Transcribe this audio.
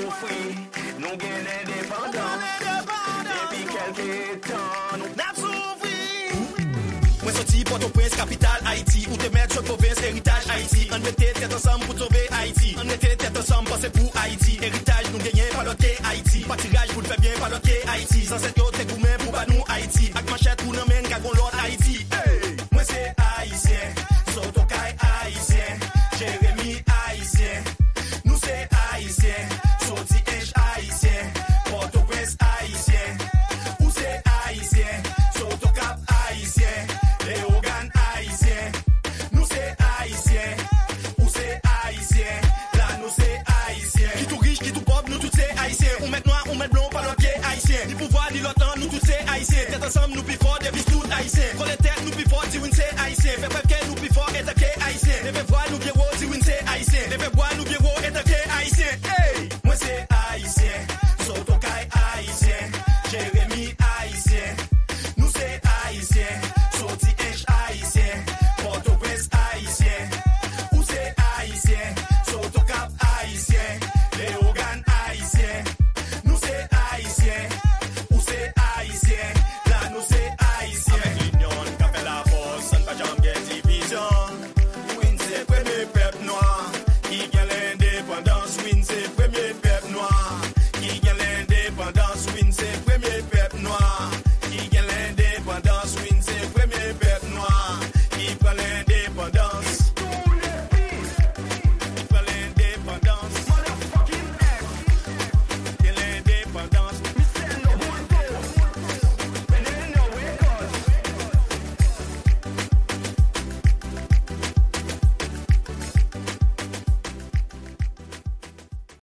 souffrir, nous gagnons l'indépendance. Depuis quelques temps, nous n'a souffrir. Moi sorti Port-au-Prince, capitale Haïti. Où te mettre sur province, héritage Haïti. On mettait tête ensemble pour sauver Haïti. On mettait tête ensemble parce que pour Haïti. Héritage nous gagnons par l'autre Haïti. Pas tirage pour le faire bien par l'autre Haïti. Sans cette autre, c'est vous-même pour pas nous Haïti. Avec machette pour nous mêmes, gagons l'autre Haïti. Hey! Moi c'est haïtien, Sotokai haïtien, Jérémy haïtien. Nous c'est haïtien, sorti H haïtien, Port-au-Prince haïtien. Où c'est haïtien, Sotocap haïtien, Léogane haïtien. Nous c'est haïtien, où c'est haïtien, là nous c'est haïtien. Qui tout riche, qui tout pauvre, nous tous c'est haïtien. On met noir, on met blanc, pas l'autre haïtien. Ni pouvoir, ni l'autre, nous tous c'est haïtien. Tête ensemble, nous